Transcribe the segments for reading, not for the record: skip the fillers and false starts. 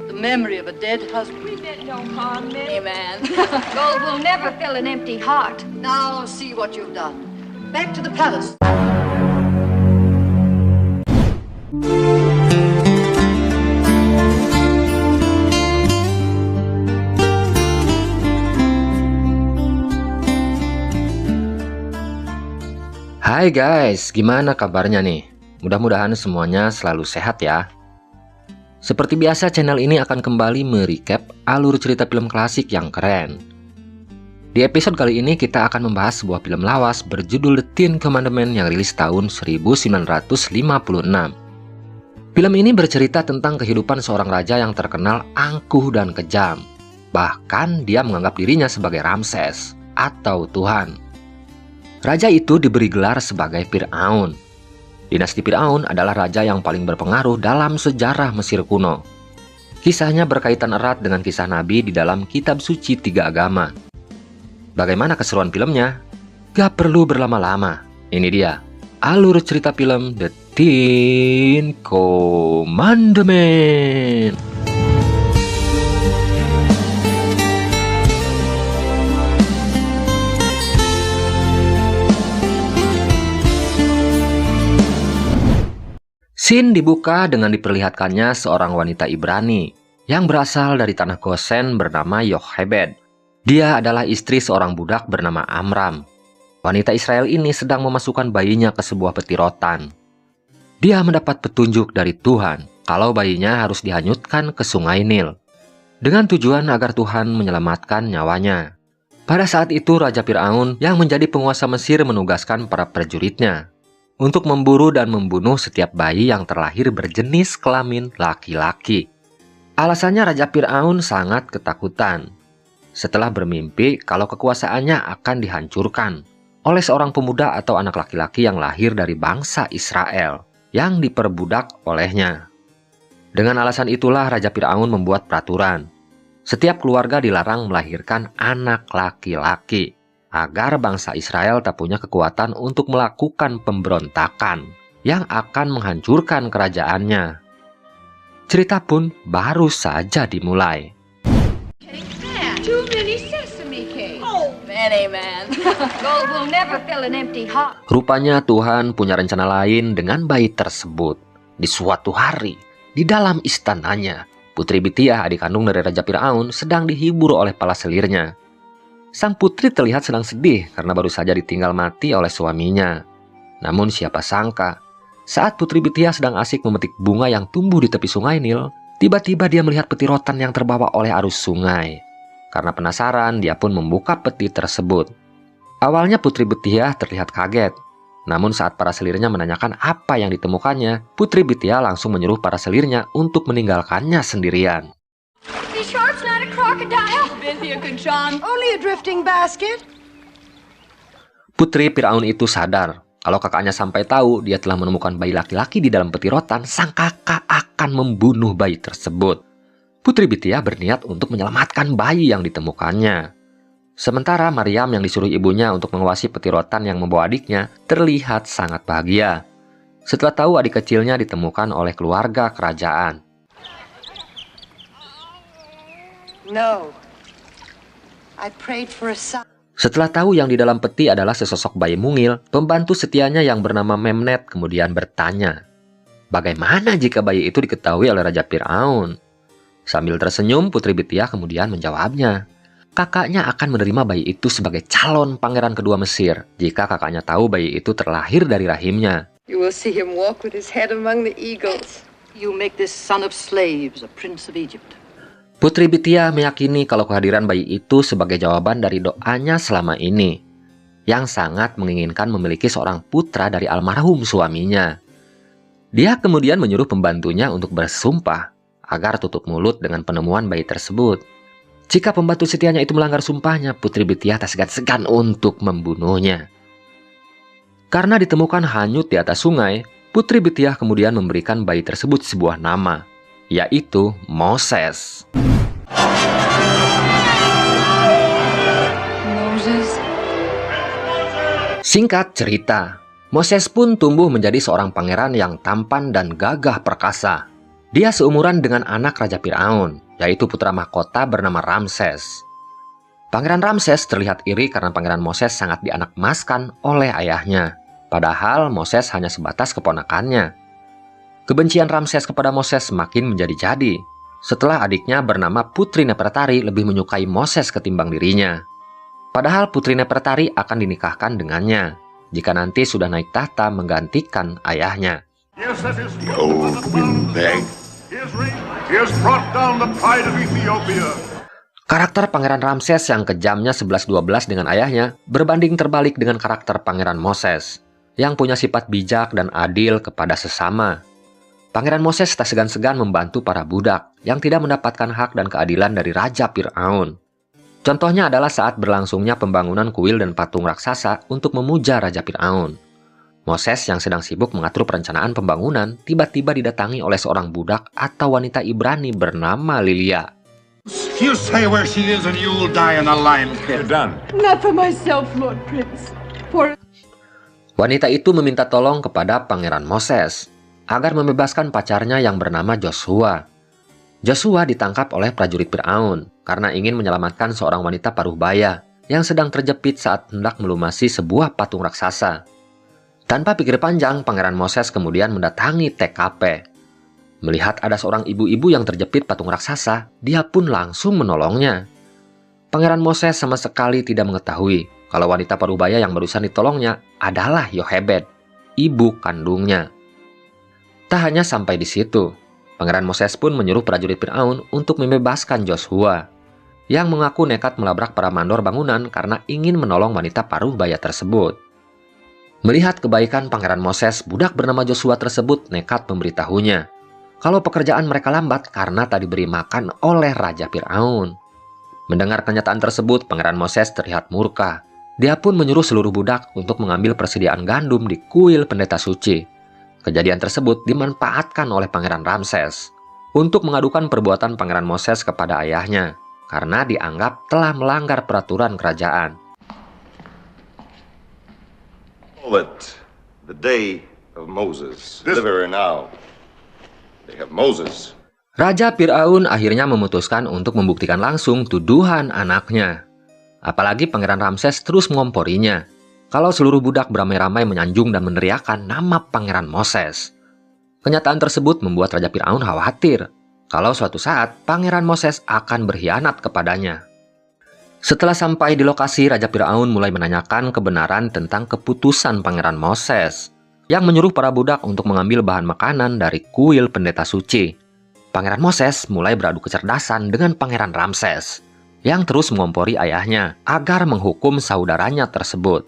but the memory of a dead husband. We meant no harm, Miss. Amen. Gold will never fill an empty heart. Now see what you've done. Back to the palace. Hai guys, gimana kabarnya nih? Mudah-mudahan semuanya selalu sehat ya. Seperti biasa, channel ini akan kembali merecap alur cerita film klasik yang keren. Di episode kali ini kita akan membahas sebuah film lawas berjudul The Ten Commandments yang rilis tahun 1956. Film ini bercerita tentang kehidupan seorang raja yang terkenal angkuh dan kejam. Bahkan dia menganggap dirinya sebagai Ramses atau Tuhan. Raja itu diberi gelar sebagai Fir'aun. Dinasti Fir'aun adalah raja yang paling berpengaruh dalam sejarah Mesir kuno. Kisahnya berkaitan erat dengan kisah Nabi di dalam kitab suci tiga agama. Bagaimana keseruan filmnya? Gak perlu berlama-lama. Ini dia, alur cerita film The Ten Commandments. Scene dibuka dengan diperlihatkannya seorang wanita Ibrani yang berasal dari tanah Gosen bernama Yochebed. Dia adalah istri seorang budak bernama Amram. Wanita Israel ini sedang memasukkan bayinya ke sebuah peti rotan. Dia mendapat petunjuk dari Tuhan kalau bayinya harus dihanyutkan ke sungai Nil, dengan tujuan agar Tuhan menyelamatkan nyawanya. Pada saat itu Raja Fir'aun yang menjadi penguasa Mesir menugaskan para prajuritnya untuk memburu dan membunuh setiap bayi yang terlahir berjenis kelamin laki-laki. Alasannya Raja Fir'aun sangat ketakutan setelah bermimpi kalau kekuasaannya akan dihancurkan oleh seorang pemuda atau anak laki-laki yang lahir dari bangsa Israel yang diperbudak olehnya. Dengan alasan itulah Raja Fir'aun membuat peraturan. Setiap keluarga dilarang melahirkan anak laki-laki, agar bangsa Israel tak punya kekuatan untuk melakukan pemberontakan yang akan menghancurkan kerajaannya. Cerita pun baru saja dimulai. Too many sesame cakes. Oh, amen. Gold will never fill an empty heart. Rupanya Tuhan punya rencana lain dengan bayi tersebut. Di suatu hari, di dalam istananya, Putri Bitiah, adik kandung dari Raja Fir'aun, sedang dihibur oleh para selirnya. Sang putri terlihat sedang sedih karena baru saja ditinggal mati oleh suaminya. Namun siapa sangka, saat Putri Bitiah sedang asik memetik bunga yang tumbuh di tepi sungai Nil, tiba-tiba dia melihat peti rotan yang terbawa oleh arus sungai. Karena penasaran, dia pun membuka peti tersebut. Awalnya Putri Bitiah terlihat kaget. Namun saat para selirnya menanyakan apa yang ditemukannya, Putri Bitiah langsung menyuruh para selirnya untuk meninggalkannya sendirian. This shark's not a crocodile. Only a drifting basket. Putri Fir'aun itu sadar kalau kakaknya sampai tahu dia telah menemukan bayi laki-laki di dalam peti rotan, sang kakak akan membunuh bayi tersebut. Putri Bitiah berniat untuk menyelamatkan bayi yang ditemukannya. Sementara Maryam yang disuruh ibunya untuk mengawasi peti rotan yang membawa adiknya terlihat sangat bahagia setelah tahu adik kecilnya ditemukan oleh keluarga kerajaan. No. I prayed for a son. Setelah tahu yang di dalam peti adalah sesosok bayi mungil, pembantu setianya yang bernama Memnet kemudian bertanya, bagaimana jika bayi itu diketahui oleh Raja Fir'aun? Sambil tersenyum, Putri Bitiah kemudian menjawabnya, kakaknya akan menerima bayi itu sebagai calon pangeran kedua Mesir jika kakaknya tahu bayi itu terlahir dari rahimnya. You will see him walk with his head among the eagles. You make this son of slaves a prince of Egypt. Putri Bitiah meyakini kalau kehadiran bayi itu sebagai jawaban dari doanya selama ini, yang sangat menginginkan memiliki seorang putra dari almarhum suaminya. Dia kemudian menyuruh pembantunya untuk bersumpah agar tutup mulut dengan penemuan bayi tersebut. Jika pembantu setianya itu melanggar sumpahnya, Putri Bitiah tak segan-segan untuk membunuhnya. Karena ditemukan hanyut di atas sungai, Putri Bitiah kemudian memberikan bayi tersebut sebuah nama, yaitu Moses. Singkat cerita, Moses pun tumbuh menjadi seorang pangeran yang tampan dan gagah perkasa. Dia seumuran dengan anak Raja Firaun, yaitu putra mahkota bernama Ramses. Pangeran Ramses terlihat iri karena Pangeran Moses sangat dianakmaskan oleh ayahnya. Padahal Moses hanya sebatas keponakannya. Kebencian Ramses kepada Moses semakin menjadi-jadi setelah adiknya bernama Putri Nefertari lebih menyukai Moses ketimbang dirinya. Padahal Putri Nefertari akan dinikahkan dengannya jika nanti sudah naik tahta menggantikan ayahnya. The old windbag. He has brought down the pride of Ethiopia. Karakter Pangeran Ramses yang kejamnya 11-12 dengan ayahnya berbanding terbalik dengan karakter Pangeran Moses yang punya sifat bijak dan adil kepada sesama. Pangeran Moses tak segan-segan membantu para budak yang tidak mendapatkan hak dan keadilan dari Raja Firaun. Contohnya adalah saat berlangsungnya pembangunan kuil dan patung raksasa untuk memuja Raja Firaun. Moses yang sedang sibuk mengatur perencanaan pembangunan tiba-tiba didatangi oleh seorang budak atau wanita Ibrani bernama Lilia. You say where she is and you'll die in a lion's den. You're done. Not for myself, Lord Prince. For... Wanita itu meminta tolong kepada Pangeran Moses agar membebaskan pacarnya yang bernama Joshua. Joshua ditangkap oleh prajurit Firaun karena ingin menyelamatkan seorang wanita paruh baya yang sedang terjepit saat hendak melumasi sebuah patung raksasa. Tanpa pikir panjang, Pangeran Moses kemudian mendatangi TKP. Melihat ada seorang ibu-ibu yang terjepit patung raksasa, dia pun langsung menolongnya. Pangeran Moses sama sekali tidak mengetahui kalau wanita parubaya yang barusan ditolongnya adalah Yochebed, ibu kandungnya. Tak hanya sampai di situ, Pangeran Moses pun menyuruh prajurit Firaun untuk membebaskan Joshua, yang mengaku nekat melabrak para mandor bangunan karena ingin menolong wanita parubaya tersebut. Melihat kebaikan Pangeran Moses, budak bernama Joshua tersebut nekat memberitahunya kalau pekerjaan mereka lambat karena tak diberi makan oleh Raja Firaun. Mendengar kenyataan tersebut, Pangeran Moses terlihat murka. Dia pun menyuruh seluruh budak untuk mengambil persediaan gandum di kuil pendeta suci. Kejadian tersebut dimanfaatkan oleh Pangeran Ramses untuk mengadukan perbuatan Pangeran Moses kepada ayahnya karena dianggap telah melanggar peraturan kerajaan. But the day of Moses, deliver now. They have Moses. Raja Firaun akhirnya memutuskan untuk membuktikan langsung tuduhan anaknya. Apalagi Pangeran Ramses terus mengomporinya kalau seluruh budak beramai-ramai menyanjung dan meneriakan nama Pangeran Moses. Kenyataan tersebut membuat Raja Firaun khawatir kalau suatu saat Pangeran Moses akan berkhianat kepadanya. Setelah sampai di lokasi, Raja Firaun mulai menanyakan kebenaran tentang keputusan Pangeran Moses yang menyuruh para budak untuk mengambil bahan makanan dari kuil pendeta suci. Pangeran Moses mulai beradu kecerdasan dengan Pangeran Ramses yang terus mengompori ayahnya agar menghukum saudaranya tersebut.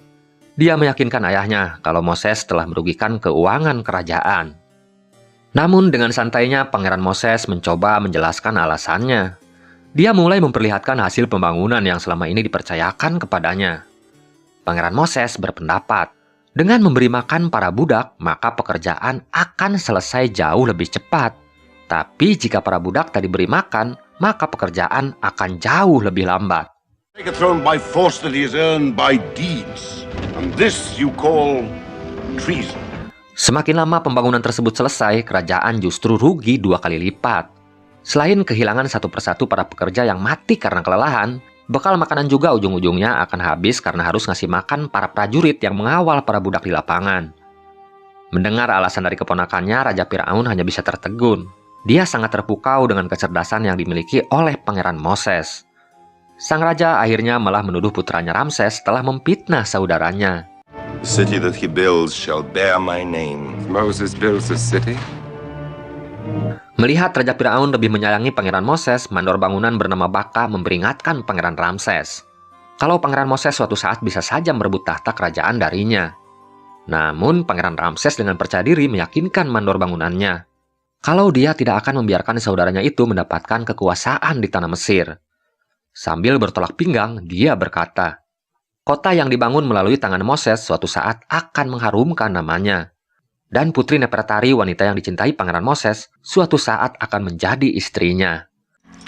Dia meyakinkan ayahnya kalau Moses telah merugikan keuangan kerajaan. Namun dengan santainya Pangeran Moses mencoba menjelaskan alasannya. Dia mulai memperlihatkan hasil pembangunan yang selama ini dipercayakan kepadanya. Pangeran Moses berpendapat, dengan memberi makan para budak, maka pekerjaan akan selesai jauh lebih cepat. Tapi jika para budak tak diberi makan, maka pekerjaan akan jauh lebih lambat. Take a throne by force that he has earned by deeds. And this you call treason. Semakin lama pembangunan tersebut selesai, kerajaan justru rugi 2 kali lipat. Selain kehilangan satu persatu para pekerja yang mati karena kelelahan, bekal makanan juga ujung-ujungnya akan habis karena harus ngasih makan para prajurit yang mengawal para budak di lapangan. Mendengar alasan dari keponakannya, Raja Firaun hanya bisa tertegun. Dia sangat terpukau dengan kecerdasan yang dimiliki oleh Pangeran Moses. Sang raja akhirnya malah menuduh putranya Ramses telah memfitnah saudaranya. The city that he builds shall bear my name. Moses builds a city? Melihat Raja Firaun lebih menyayangi Pangeran Moses, mandor bangunan bernama Baka memperingatkan Pangeran Ramses kalau Pangeran Moses suatu saat bisa saja merebut tahta kerajaan darinya. Namun Pangeran Ramses dengan percaya diri meyakinkan mandor bangunannya kalau dia tidak akan membiarkan saudaranya itu mendapatkan kekuasaan di tanah Mesir. Sambil bertolak pinggang, dia berkata, kota yang dibangun melalui tangan Moses suatu saat akan mengharumkan namanya. Dan Putri Nefertari, wanita yang dicintai Pangeran Moses, suatu saat akan menjadi istrinya.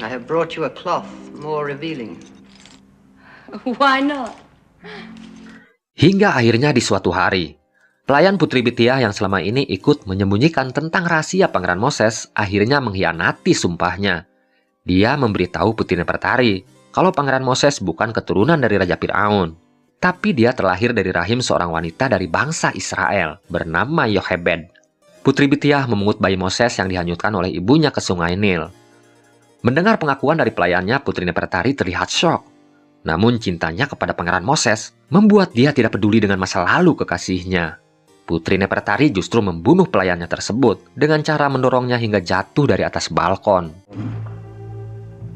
I have brought you a cloth more revealing. Why not? Hingga akhirnya di suatu hari, Pelayan Putri Bitiah yang selama ini ikut menyembunyikan tentang rahasia Pangeran Moses akhirnya mengkhianati sumpahnya. Dia memberitahu Putri Nefertari kalau Pangeran Moses bukan keturunan dari Raja Fir'aun, tapi dia terlahir dari rahim seorang wanita dari bangsa Israel bernama Yochebed. Putri Bitiah memungut bayi Moses yang dihanyutkan oleh ibunya ke sungai Nil. Mendengar pengakuan dari pelayannya, Putri Nefertari terlihat syok. Namun cintanya kepada Pangeran Moses membuat dia tidak peduli dengan masa lalu kekasihnya. Putri Nefertari justru membunuh pelayannya tersebut dengan cara mendorongnya hingga jatuh dari atas balkon.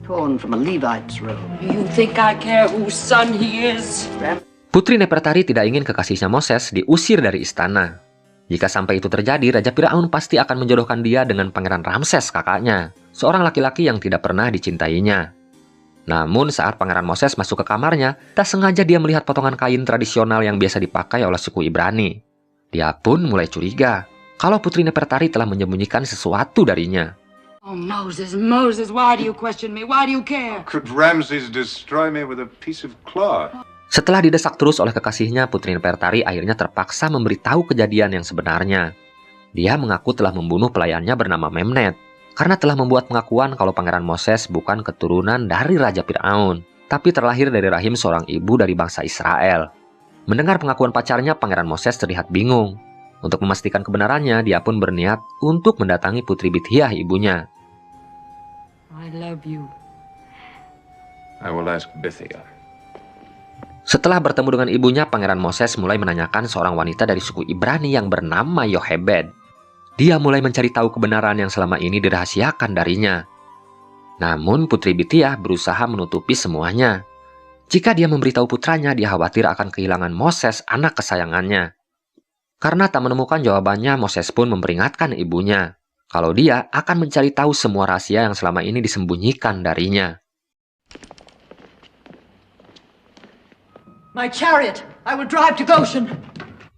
Torn from a Levite's robe. You think I care whose son he is? Putri Nefertari tidak ingin kekasihnya Moses diusir dari istana. Jika sampai itu terjadi, Raja Firaun pasti akan menjodohkan dia dengan Pangeran Ramses kakaknya, seorang laki-laki yang tidak pernah dicintainya. Namun saat Pangeran Moses masuk ke kamarnya, tak sengaja dia melihat potongan kain tradisional yang biasa dipakai oleh suku Ibrani. Dia pun mulai curiga kalau Putri Nefertari telah menyembunyikan sesuatu darinya. Oh, Moses, Moses, why do you question me? Why do you care? Could Ramses destroy me with a piece of cloth? Setelah didesak terus oleh kekasihnya, Putri Nefertari akhirnya terpaksa memberitahu kejadian yang sebenarnya. Dia mengaku telah membunuh pelayannya bernama Memnet, karena telah membuat pengakuan kalau Pangeran Moses bukan keturunan dari Raja Fir'aun, tapi terlahir dari rahim seorang ibu dari bangsa Israel. Mendengar pengakuan pacarnya, Pangeran Moses terlihat bingung. Untuk memastikan kebenarannya, dia pun berniat untuk mendatangi Putri Bitiah ibunya. I love you. I will ask Bithiah. Setelah bertemu dengan ibunya, Pangeran Moses mulai menanyakan seorang wanita dari suku Ibrani yang bernama Yochebed. Dia mulai mencari tahu kebenaran yang selama ini dirahasiakan darinya. Namun Putri Bitiah berusaha menutupi semuanya. Jika dia memberitahu putranya, dia khawatir akan kehilangan Moses, anak kesayangannya. Karena tak menemukan jawabannya, Moses pun memperingatkan ibunya kalau dia akan mencari tahu semua rahasia yang selama ini disembunyikan darinya. My chariot, I will drive to Goshen.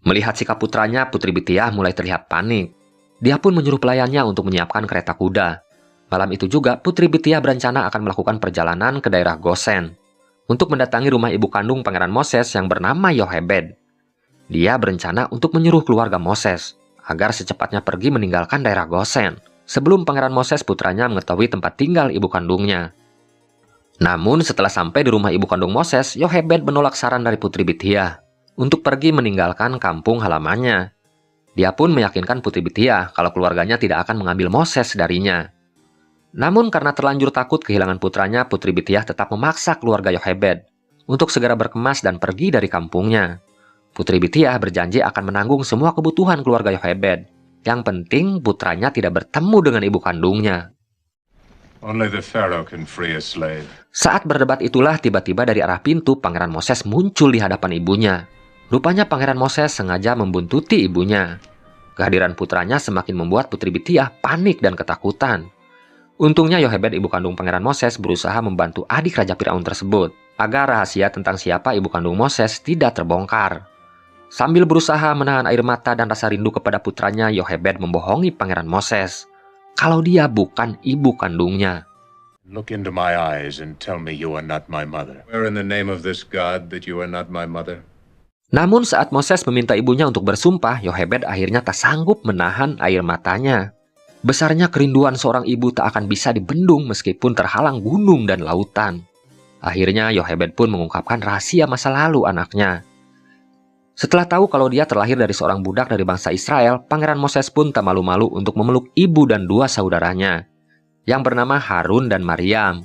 Melihat sikap putranya, Putri Bitiah mulai terlihat panik. Dia pun menyuruh pelayannya untuk menyiapkan kereta kuda. Malam itu juga, Putri Bitiah berencana akan melakukan perjalanan ke daerah Gosen untuk mendatangi rumah ibu kandung Pangeran Moses yang bernama Yochebed. Dia berencana untuk menyuruh keluarga Moses agar secepatnya pergi meninggalkan daerah Gosen sebelum Pangeran Moses putranya mengetahui tempat tinggal ibu kandungnya. Namun setelah sampai di rumah ibu kandung Moses, Yochebed menolak saran dari Putri Bitiah untuk pergi meninggalkan kampung halamannya. Dia pun meyakinkan Putri Bitiah kalau keluarganya tidak akan mengambil Moses darinya. Namun karena terlanjur takut kehilangan putranya, Putri Bitiah tetap memaksa keluarga Yochebed untuk segera berkemas dan pergi dari kampungnya. Putri Bitiah berjanji akan menanggung semua kebutuhan keluarga Yochebed. Yang penting putranya tidak bertemu dengan ibu kandungnya. Only the Pharaoh can free a slave. Saat berdebat itulah tiba-tiba dari arah pintu Pangeran Moses muncul di hadapan ibunya. Rupanya Pangeran Moses sengaja membuntuti ibunya. Kehadiran putranya semakin membuat Putri Bitiah panik dan ketakutan. Untungnya Yochebed ibu kandung Pangeran Moses berusaha membantu adik Raja Firaun tersebut agar rahasia tentang siapa ibu kandung Moses tidak terbongkar. Sambil berusaha menahan air mata dan rasa rindu kepada putranya, Yochebed membohongi Pangeran Moses kalau dia bukan ibu kandungnya. Look into my eyes and tell me you are not my mother. Swear in the name of this God that you are not my mother. Namun saat Moses meminta ibunya untuk bersumpah, Yochebed akhirnya tak sanggup menahan air matanya. Besarnya kerinduan seorang ibu tak akan bisa dibendung meskipun terhalang gunung dan lautan. Akhirnya Yochebed pun mengungkapkan rahasia masa lalu anaknya. Setelah tahu kalau dia terlahir dari seorang budak dari bangsa Israel, Pangeran Moses pun tak malu-malu untuk memeluk ibu dan dua saudaranya, yang bernama Harun dan Maryam.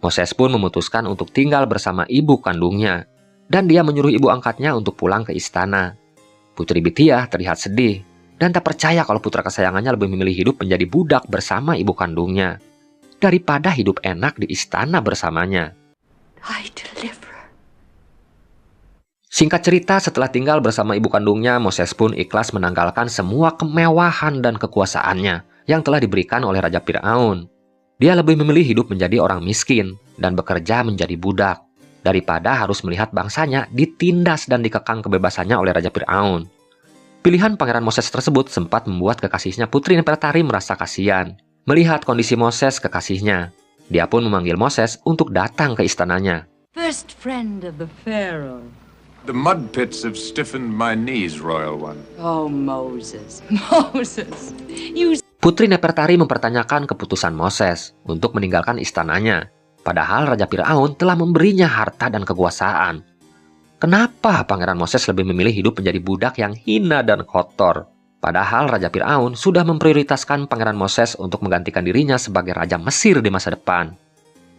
Moses pun memutuskan untuk tinggal bersama ibu kandungnya, dan dia menyuruh ibu angkatnya untuk pulang ke istana. Putri Bitiah terlihat sedih, dan tak percaya kalau putra kesayangannya lebih memilih hidup menjadi budak bersama ibu kandungnya, daripada hidup enak di istana bersamanya. I deliver. Singkat cerita, setelah tinggal bersama ibu kandungnya, Moses pun ikhlas menanggalkan semua kemewahan dan kekuasaannya yang telah diberikan oleh Raja Firaun. Dia lebih memilih hidup menjadi orang miskin dan bekerja menjadi budak, daripada harus melihat bangsanya ditindas dan dikekang kebebasannya oleh Raja Firaun. Pilihan Pangeran Moses tersebut sempat membuat kekasihnya Putri Nefertari merasa kasihan melihat kondisi Moses kekasihnya. Dia pun memanggil Moses untuk datang ke istananya. First friend of the Pharaoh. The mud pits have stiffened my knees, Royal One. Oh, Moses. Moses. You... Putri Nefertari mempertanyakan keputusan Moses untuk meninggalkan istananya. Padahal Raja Firaun telah memberinya harta dan kekuasaan. Kenapa Pangeran Moses lebih memilih hidup menjadi budak yang hina dan kotor? Padahal Raja Firaun sudah memprioritaskan Pangeran Moses untuk menggantikan dirinya sebagai Raja Mesir di masa depan.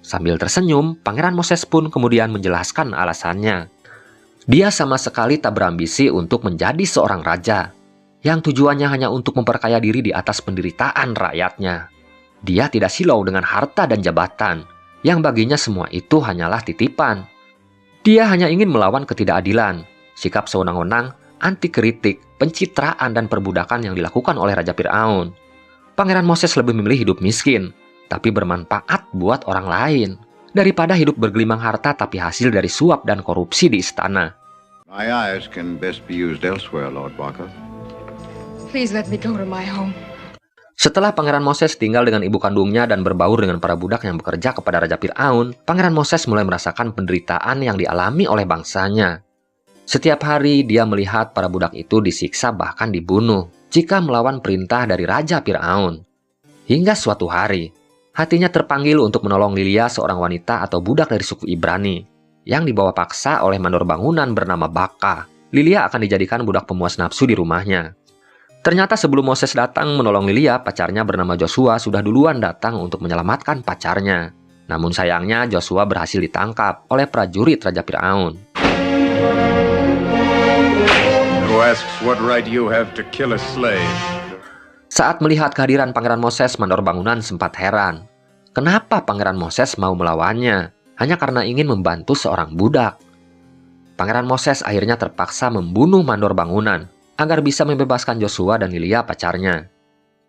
Sambil tersenyum, Pangeran Moses pun kemudian menjelaskan alasannya. Dia sama sekali tak berambisi untuk menjadi seorang raja, yang tujuannya hanya untuk memperkaya diri di atas penderitaan rakyatnya. Dia tidak silau dengan harta dan jabatan, yang baginya semua itu hanyalah titipan. Dia hanya ingin melawan ketidakadilan, sikap sewenang-wenang, anti kritik, pencitraan dan perbudakan yang dilakukan oleh Raja Firaun. Pangeran Moses lebih memilih hidup miskin, tapi bermanfaat buat orang lain, daripada hidup bergelimang harta tapi hasil dari suap dan korupsi di istana. My eyes can best be used elsewhere, Lord Barker. Please let me go to my home. Setelah Pangeran Moses tinggal dengan ibu kandungnya dan berbaur dengan para budak yang bekerja kepada Raja Firaun, Pangeran Moses mulai merasakan penderitaan yang dialami oleh bangsanya. Setiap hari dia melihat para budak itu disiksa bahkan dibunuh jika melawan perintah dari Raja Firaun. Hingga suatu hari, hatinya terpanggil untuk menolong Lilia, seorang wanita atau budak dari suku Ibrani, yang dibawa paksa oleh mandor bangunan bernama Baka. Lilia akan dijadikan budak pemuas nafsu di rumahnya. Ternyata sebelum Moses datang menolong Lilia, pacarnya bernama Joshua sudah duluan datang untuk menyelamatkan pacarnya. Namun sayangnya Joshua berhasil ditangkap oleh prajurit Raja Firaun. Who asks what right you have to kill a slave? Saat melihat kehadiran Pangeran Moses, mandor bangunan sempat heran. Kenapa Pangeran Moses mau melawannya? Hanya karena ingin membantu seorang budak. Pangeran Moses akhirnya terpaksa membunuh mandor bangunan agar bisa membebaskan Joshua dan Lilia pacarnya.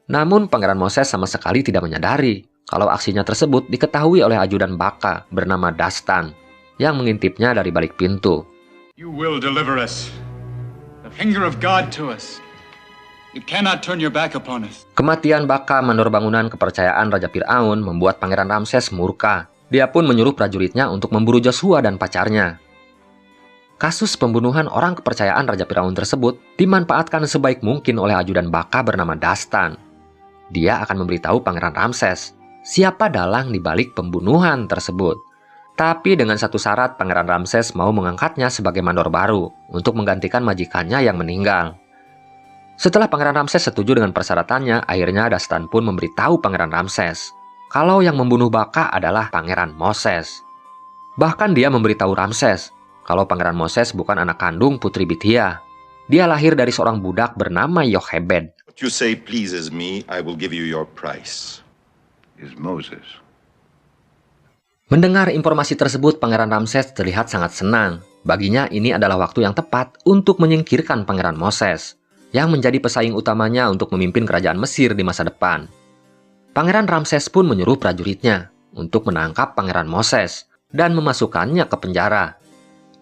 Namun Pangeran Moses sama sekali tidak menyadari kalau aksinya tersebut diketahui oleh ajudan Baka bernama Dastan yang mengintipnya dari balik pintu. You will deliver us. The finger of God to us. You cannot turn your back upon us. Kematian Baka, mandor bangunan kepercayaan Raja Firaun, membuat Pangeran Ramses murka. Dia pun menyuruh prajuritnya untuk memburu Joshua dan pacarnya. Kasus pembunuhan orang kepercayaan Raja Firaun tersebut dimanfaatkan sebaik mungkin oleh ajudan Baka bernama Dastan. Dia akan memberitahu Pangeran Ramses siapa dalang di balik pembunuhan tersebut. Tapi dengan satu syarat, Pangeran Ramses mau mengangkatnya sebagai mandor baru untuk menggantikan majikannya yang meninggal. Setelah Pangeran Ramses setuju dengan persyaratannya, akhirnya Dastan pun memberitahu Pangeran Ramses kalau yang membunuh Baka adalah Pangeran Moses. Bahkan dia memberitahu Ramses kalau Pangeran Moses bukan anak kandung Putri Bithia. Dia lahir dari seorang budak bernama Yochebed. What you say pleases me, I will give you your price. Is Moses. Mendengar informasi tersebut, Pangeran Ramses terlihat sangat senang. Baginya ini adalah waktu yang tepat untuk menyingkirkan Pangeran Moses, yang menjadi pesaing utamanya untuk memimpin kerajaan Mesir di masa depan. Pangeran Ramses pun menyuruh prajuritnya untuk menangkap Pangeran Moses dan memasukkannya ke penjara.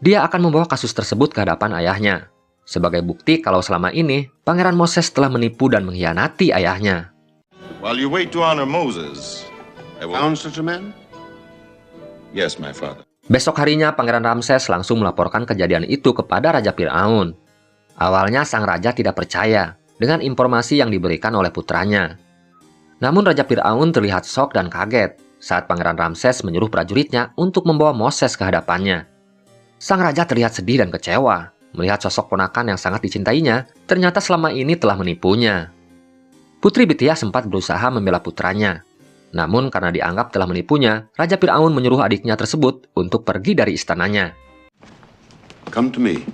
Dia akan membawa kasus tersebut ke hadapan ayahnya, sebagai bukti kalau selama ini Pangeran Moses telah menipu dan mengkhianati ayahnya. While you wait to honor Moses, I will... Found such a man? Yes, my father. Besok harinya Pangeran Ramses langsung melaporkan kejadian itu kepada Raja Firaun. Awalnya sang raja tidak percaya dengan informasi yang diberikan oleh putranya. Namun Raja Firaun terlihat shock dan kaget saat Pangeran Ramses menyuruh prajuritnya untuk membawa Moses ke hadapannya. Sang raja terlihat sedih dan kecewa melihat sosok ponakan yang sangat dicintainya ternyata selama ini telah menipunya. Putri Bithia sempat berusaha membela putranya. Namun karena dianggap telah menipunya, Raja Firaun menyuruh adiknya tersebut untuk pergi dari istananya. Come to me.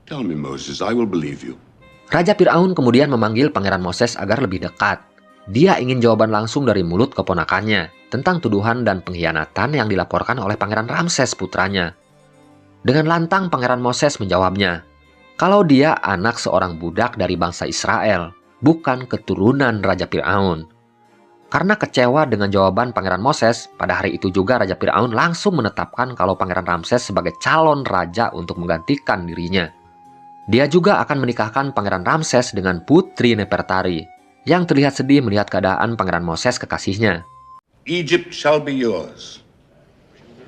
Tell me, Moses, I will believe you. Raja Firaun kemudian memanggil Pangeran Moses agar lebih dekat. Dia ingin jawaban langsung dari mulut keponakannya tentang tuduhan dan pengkhianatan yang dilaporkan oleh Pangeran Ramses putranya. Dengan lantang Pangeran Moses menjawabnya, kalau dia anak seorang budak dari bangsa Israel, bukan keturunan Raja Firaun. Karena kecewa dengan jawaban Pangeran Moses, pada hari itu juga Raja Firaun langsung menetapkan kalau Pangeran Ramses sebagai calon raja untuk menggantikan dirinya. Dia juga akan menikahkan Pangeran Ramses dengan Putri Nefertari, yang terlihat sedih melihat keadaan Pangeran Moses kekasihnya. Egypt shall be yours.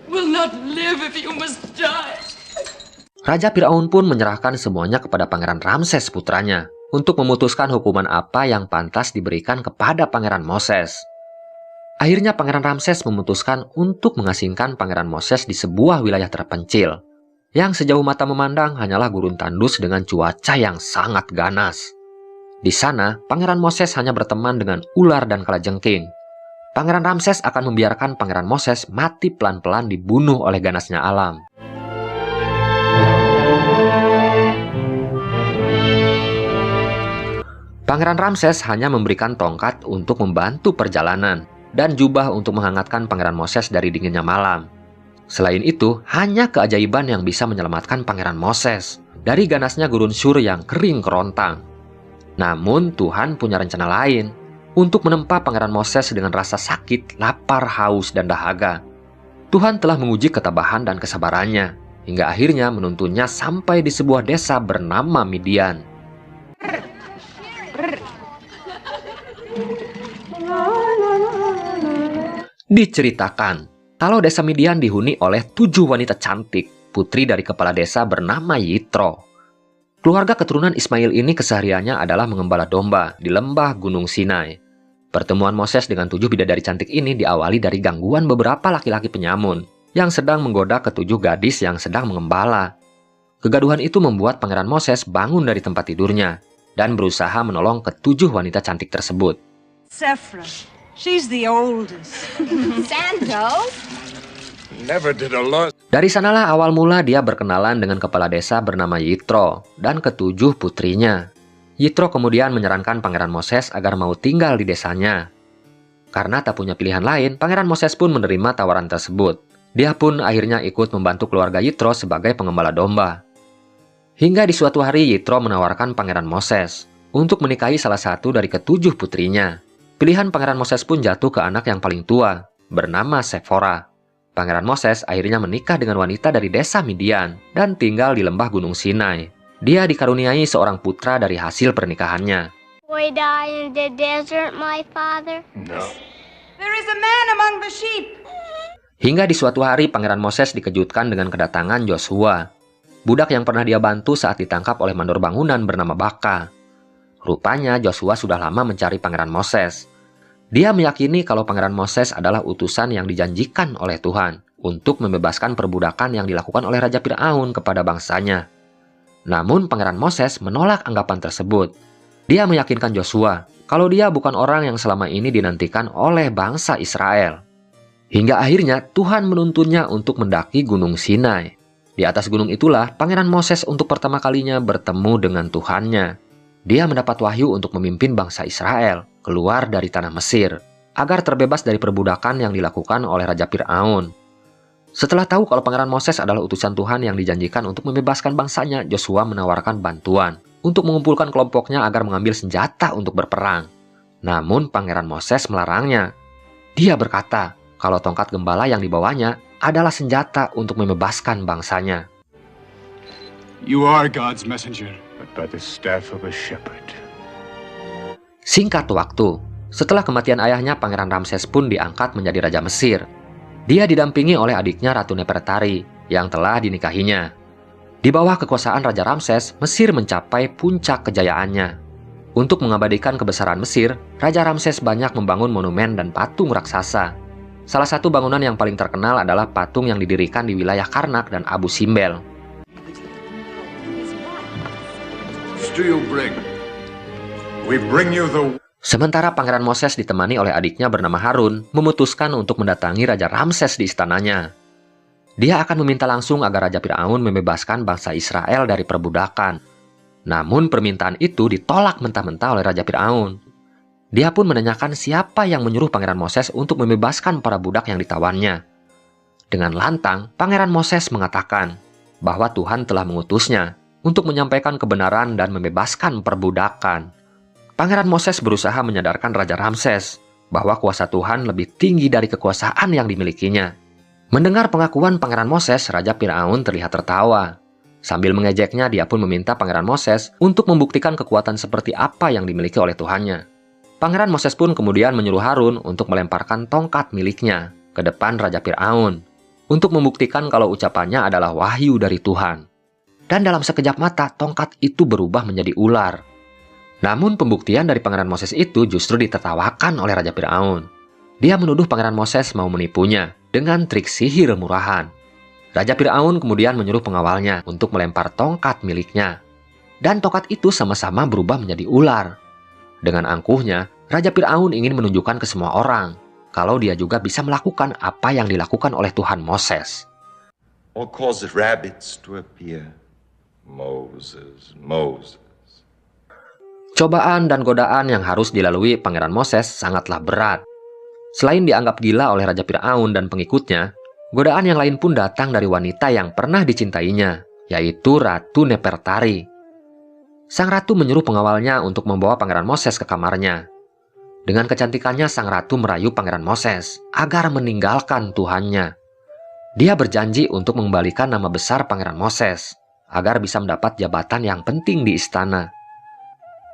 Will not live if you must die. Raja Firaun pun menyerahkan semuanya kepada Pangeran Ramses putranya untuk memutuskan hukuman apa yang pantas diberikan kepada Pangeran Moses. Akhirnya Pangeran Ramses memutuskan untuk mengasingkan Pangeran Moses di sebuah wilayah terpencil, yang sejauh mata memandang hanyalah gurun tandus dengan cuaca yang sangat ganas. Di sana, Pangeran Moses hanya berteman dengan ular dan kalajengking. Pangeran Ramses akan membiarkan Pangeran Moses mati pelan-pelan dibunuh oleh ganasnya alam. Pangeran Ramses hanya memberikan tongkat untuk membantu perjalanan dan jubah untuk menghangatkan Pangeran Moses dari dinginnya malam. Selain itu, hanya keajaiban yang bisa menyelamatkan Pangeran Moses dari ganasnya gurun Syur yang kering kerontang. Namun Tuhan punya rencana lain untuk menempa Pangeran Moses dengan rasa sakit, lapar, haus, dan dahaga. Tuhan telah menguji ketabahan dan kesabarannya, hingga akhirnya menuntunnya sampai di sebuah desa bernama Midian. Diceritakan kalau desa Midian dihuni oleh 7 wanita cantik, putri dari kepala desa bernama Yitro. Keluarga keturunan Ismail ini kesehariannya adalah mengembala domba di lembah Gunung Sinai. Pertemuan Moses dengan 7 bidadari cantik ini diawali dari gangguan beberapa laki-laki penyamun yang sedang menggoda ke-7 gadis yang sedang mengembala. Kegaduhan itu membuat Pangeran Moses bangun dari tempat tidurnya dan berusaha menolong ke-7 wanita cantik tersebut. Sephra, she's the oldest. Santos? Never did a lot. Dari sanalah awal mula dia berkenalan dengan kepala desa bernama Yitro dan ke-7 putrinya. Yitro kemudian menyarankan Pangeran Moses agar mau tinggal di desanya. Karena tak punya pilihan lain, Pangeran Moses pun menerima tawaran tersebut. Dia pun akhirnya ikut membantu keluarga Yitro sebagai pengembala domba. Hingga di suatu hari Yitro menawarkan Pangeran Moses untuk menikahi salah satu dari ke-7 putrinya. Pilihan Pangeran Moses pun jatuh ke anak yang paling tua, bernama Sephora. Pangeran Moses akhirnya menikah dengan wanita dari desa Midian dan tinggal di lembah Gunung Sinai. Dia dikaruniai seorang putra dari hasil pernikahannya. Boy die in the desert, my father? No. There is a man among the sheep. Hingga di suatu hari Pangeran Moses dikejutkan dengan kedatangan Joshua, budak yang pernah dia bantu saat ditangkap oleh mandor bangunan bernama Baka. Rupanya Joshua sudah lama mencari Pangeran Moses. Dia meyakini kalau Pangeran Moses adalah utusan yang dijanjikan oleh Tuhan untuk membebaskan perbudakan yang dilakukan oleh Raja Firaun kepada bangsanya. Namun Pangeran Moses menolak anggapan tersebut. Dia meyakinkan Joshua kalau dia bukan orang yang selama ini dinantikan oleh bangsa Israel. Hingga akhirnya Tuhan menuntunnya untuk mendaki Gunung Sinai. Di atas gunung itulah Pangeran Moses untuk pertama kalinya bertemu dengan Tuhannya. Dia mendapat wahyu untuk memimpin bangsa Israel keluar dari tanah Mesir agar terbebas dari perbudakan yang dilakukan oleh Raja Firaun. Setelah tahu kalau Pangeran Moses adalah utusan Tuhan yang dijanjikan untuk membebaskan bangsanya, Joshua menawarkan bantuan untuk mengumpulkan kelompoknya agar mengambil senjata untuk berperang. Namun Pangeran Moses melarangnya. Dia berkata kalau tongkat gembala yang dibawanya adalah senjata untuk membebaskan bangsanya. You are God's messenger. But by the staff of a shepherd. Singkat waktu, setelah kematian ayahnya, Pangeran Ramses pun diangkat menjadi Raja Mesir. Dia didampingi oleh adiknya Ratu Nefertari yang telah dinikahinya. Di bawah kekuasaan Raja Ramses, Mesir mencapai puncak kejayaannya. Untuk mengabadikan kebesaran Mesir, Raja Ramses banyak membangun monumen dan patung raksasa. Salah satu bangunan yang paling terkenal adalah patung yang didirikan di wilayah Karnak dan Abu Simbel. Sementara Pangeran Moses ditemani oleh adiknya bernama Harun memutuskan untuk mendatangi Raja Ramses di istananya. Dia akan meminta langsung agar Raja Firaun membebaskan bangsa Israel dari perbudakan. Namun permintaan itu ditolak mentah-mentah oleh Raja Firaun. Dia pun menanyakan siapa yang menyuruh Pangeran Moses untuk membebaskan para budak yang ditawannya. Dengan lantang, Pangeran Moses mengatakan bahwa Tuhan telah mengutusnya untuk menyampaikan kebenaran dan membebaskan perbudakan. Pangeran Moses berusaha menyadarkan Raja Ramses bahwa kuasa Tuhan lebih tinggi dari kekuasaan yang dimilikinya. Mendengar pengakuan Pangeran Moses, Raja Firaun terlihat tertawa. Sambil mengejeknya, dia pun meminta Pangeran Moses untuk membuktikan kekuatan seperti apa yang dimiliki oleh Tuhannya. Pangeran Moses pun kemudian menyuruh Harun untuk melemparkan tongkat miliknya ke depan Raja Firaun untuk membuktikan kalau ucapannya adalah wahyu dari Tuhan. dan dalam sekejap mata tongkat itu berubah menjadi ular. Namun pembuktian dari Pangeran Moses itu justru ditertawakan oleh Raja Firaun. Dia menuduh Pangeran Moses mau menipunya dengan trik sihir murahan. Raja Firaun kemudian menyuruh pengawalnya untuk melempar tongkat miliknya. Dan tongkat itu sama-sama berubah menjadi ular. Dengan angkuhnya, Raja Firaun ingin menunjukkan ke semua orang kalau dia juga bisa melakukan apa yang dilakukan oleh Tuhan Moses. Or cause rabbits to appear. Moses. Cobaan dan godaan yang harus dilalui Pangeran Moses sangatlah berat. Selain dianggap gila oleh Raja Firaun dan pengikutnya, godaan yang lain pun datang dari wanita yang pernah dicintainya, yaitu Ratu Nefertari. Sang ratu menyuruh pengawalnya untuk membawa Pangeran Moses ke kamarnya. Dengan kecantikannya, sang ratu merayu Pangeran Moses agar meninggalkan Tuhannya. Dia berjanji untuk mengembalikan nama besar Pangeran Moses agar bisa mendapat jabatan yang penting di istana.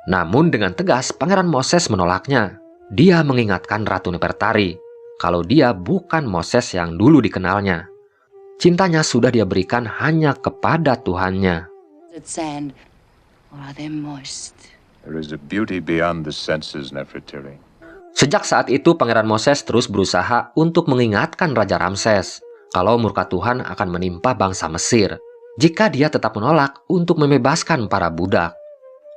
Namun dengan tegas Pangeran Moses menolaknya. Dia mengingatkan Ratu Nefertari kalau dia bukan Moses yang dulu dikenalnya. Cintanya sudah dia berikan hanya kepada Tuhannya. There is a beauty beyond the senses, Nefertari. Sejak saat itu Pangeran Moses terus berusaha untuk mengingatkan Raja Ramses kalau murka Tuhan akan menimpa bangsa Mesir jika dia tetap menolak untuk membebaskan para budak.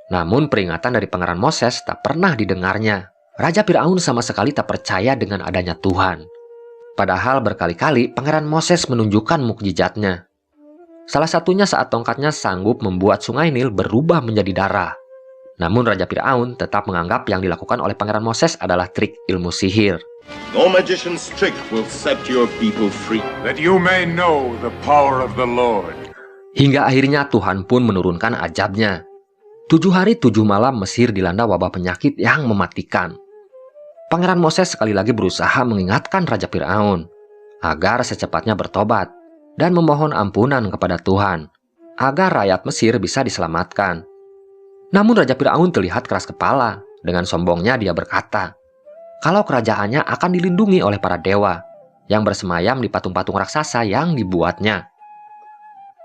Namun peringatan dari Pangeran Moses tak pernah didengarnya. Raja Firaun sama sekali tak percaya dengan adanya Tuhan. Padahal berkali-kali Pangeran Moses menunjukkan mukjizatnya. Salah satunya saat tongkatnya sanggup membuat sungai Nil berubah menjadi darah. Namun Raja Firaun tetap menganggap yang dilakukan oleh Pangeran Moses adalah trik ilmu sihir. No magician's trick will set your people free. That you may know the power of the Lord. Hingga akhirnya Tuhan pun menurunkan ajabnya. 7 hari 7 malam Mesir dilanda wabah penyakit yang mematikan. Pangeran Moses sekali lagi berusaha mengingatkan Raja Firaun agar secepatnya bertobat dan memohon ampunan kepada Tuhan agar rakyat Mesir bisa diselamatkan. Namun Raja Firaun terlihat keras kepala. Dengan sombongnya dia berkata kalau kerajaannya akan dilindungi oleh para dewa yang bersemayam di patung-patung raksasa yang dibuatnya.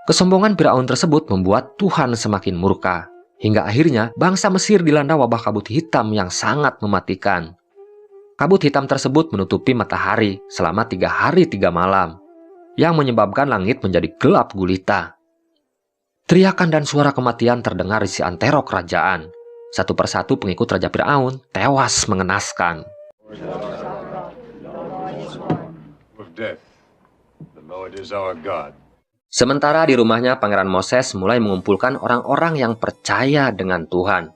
Kesombongan Firaun tersebut membuat Tuhan semakin murka. Hingga akhirnya bangsa Mesir dilanda wabah kabut hitam yang sangat mematikan. Kabut hitam tersebut menutupi matahari selama 3 hari 3 malam, yang menyebabkan langit menjadi gelap gulita. Teriakan dan suara kematian terdengar di seantero kerajaan. Satu persatu pengikut Raja Firaun tewas mengenaskan. Of death, the Lord is our God. Sementara di rumahnya Pangeran Moses mulai mengumpulkan orang-orang yang percaya dengan Tuhan.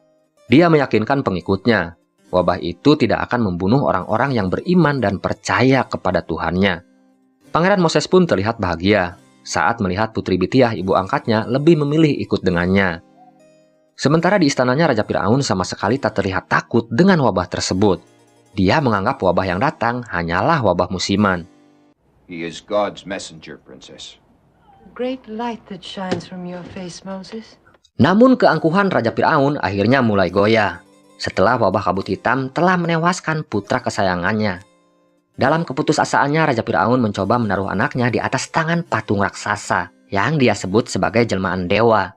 Dia meyakinkan pengikutnya, wabah itu tidak akan membunuh orang-orang yang beriman dan percaya kepada Tuhannya. Pangeran Moses pun terlihat bahagia saat melihat Putri Bitiah ibu angkatnya lebih memilih ikut dengannya. Sementara di istananya Raja Firaun sama sekali tak terlihat takut dengan wabah tersebut. Dia menganggap wabah yang datang hanyalah wabah musiman. He is God's messenger, Princess. Great light that shines from your face, Moses. Namun keangkuhan Raja Firaun akhirnya mulai goyah setelah wabah kabut hitam telah menewaskan putra kesayangannya. Dalam keputusasaannya Raja Firaun mencoba menaruh anaknya di atas tangan patung raksasa yang dia sebut sebagai jelmaan dewa.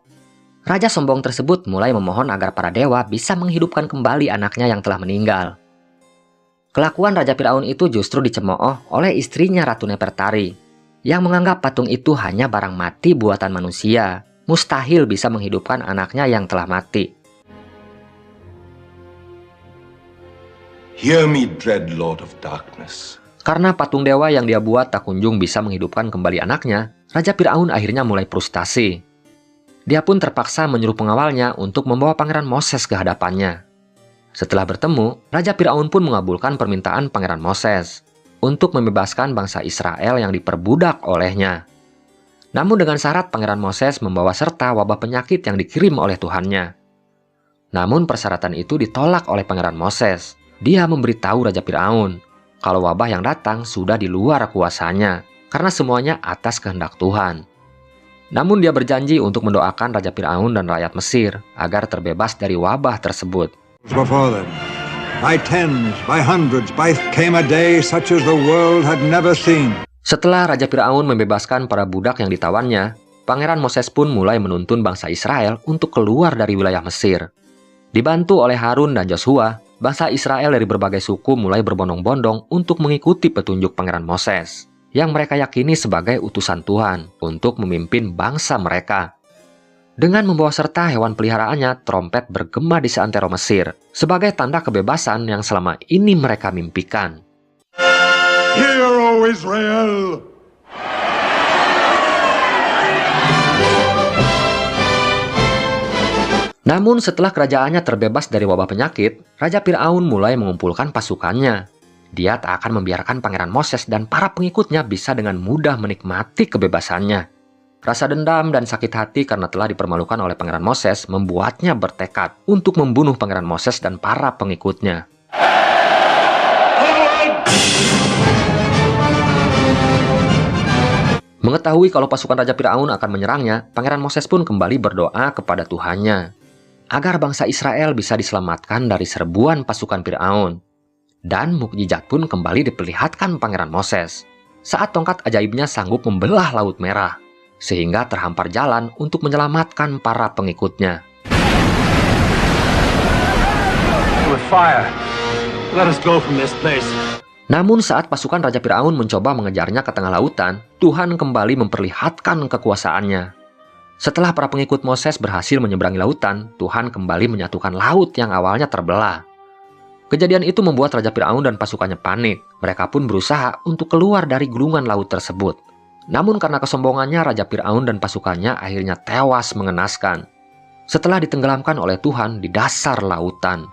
Raja sombong tersebut mulai memohon agar para dewa bisa menghidupkan kembali anaknya yang telah meninggal. Kelakuan Raja Firaun itu justru dicemooh oleh istrinya Ratu Nefertari yang menganggap patung itu hanya barang mati buatan manusia, mustahil bisa menghidupkan anaknya yang telah mati. Hear me, dread Lord of Darkness. Karena patung dewa yang dia buat tak kunjung bisa menghidupkan kembali anaknya, Raja Firaun akhirnya mulai frustasi. Dia pun terpaksa menyuruh pengawalnya untuk membawa Pangeran Moses ke hadapannya. Setelah bertemu, Raja Firaun pun mengabulkan permintaan Pangeran Moses untuk membebaskan bangsa Israel yang diperbudak olehnya. Namun dengan syarat Pangeran Moses membawa serta wabah penyakit yang dikirim oleh Tuhannya. Namun persyaratan itu ditolak oleh Pangeran Moses. Dia memberitahu Raja Firaun kalau wabah yang datang sudah di luar kuasanya karena semuanya atas kehendak Tuhan. Namun dia berjanji untuk mendoakan Raja Firaun dan rakyat Mesir agar terbebas dari wabah tersebut. By tens, by hundreds, came a day such as the world had never seen. Setelah Raja Firaun membebaskan para budak yang ditawannya, Pangeran Moses pun mulai menuntun bangsa Israel untuk keluar dari wilayah Mesir. Dibantu oleh Harun dan Joshua, bangsa Israel dari berbagai suku mulai berbondong-bondong untuk mengikuti petunjuk Pangeran Moses, yang mereka yakini sebagai utusan Tuhan untuk memimpin bangsa mereka. Dengan membawa serta hewan peliharaannya, trompet bergema di seantero Mesir, sebagai tanda kebebasan yang selama ini mereka mimpikan. Hear, O Israel! Namun setelah kerajaannya terbebas dari wabah penyakit, Raja Fir'aun mulai mengumpulkan pasukannya. Dia tak akan membiarkan Pangeran Moses dan para pengikutnya bisa dengan mudah menikmati kebebasannya. Rasa dendam dan sakit hati karena telah dipermalukan oleh Pangeran Moses membuatnya bertekad untuk membunuh Pangeran Moses dan para pengikutnya. Mengetahui kalau pasukan Raja Fir'aun akan menyerangnya, Pangeran Moses pun kembali berdoa kepada Tuhannya agar bangsa Israel bisa diselamatkan dari serbuan pasukan Fir'aun. Dan mukjizat pun kembali diperlihatkan Pangeran Moses saat tongkat ajaibnya sanggup membelah Laut Merah, sehingga terhampar jalan untuk menyelamatkan para pengikutnya. Namun saat pasukan Raja Fir'aun mencoba mengejarnya ke tengah lautan, Tuhan kembali memperlihatkan kekuasaannya. Setelah para pengikut Moses berhasil menyeberangi lautan, Tuhan kembali menyatukan laut yang awalnya terbelah. Kejadian itu membuat Raja Fir'aun dan pasukannya panik. Mereka pun berusaha untuk keluar dari gulungan laut tersebut. Namun karena kesombongannya, Raja Fir'aun dan pasukannya akhirnya tewas mengenaskan setelah ditenggelamkan oleh Tuhan di dasar lautan.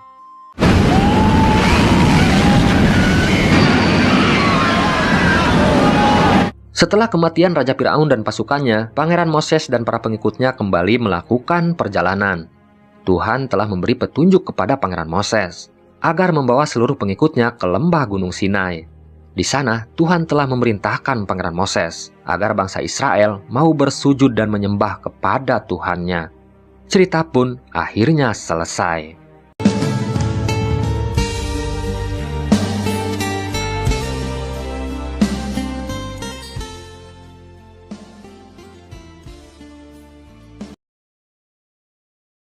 Setelah kematian Raja Fir'aun dan pasukannya, Pangeran Moses dan para pengikutnya kembali melakukan perjalanan. Tuhan telah memberi petunjuk kepada Pangeran Moses agar membawa seluruh pengikutnya ke lembah Gunung Sinai. Di sana, Tuhan telah memerintahkan Pangeran Moses agar bangsa Israel mau bersujud dan menyembah kepada Tuhannya. Cerita pun akhirnya selesai.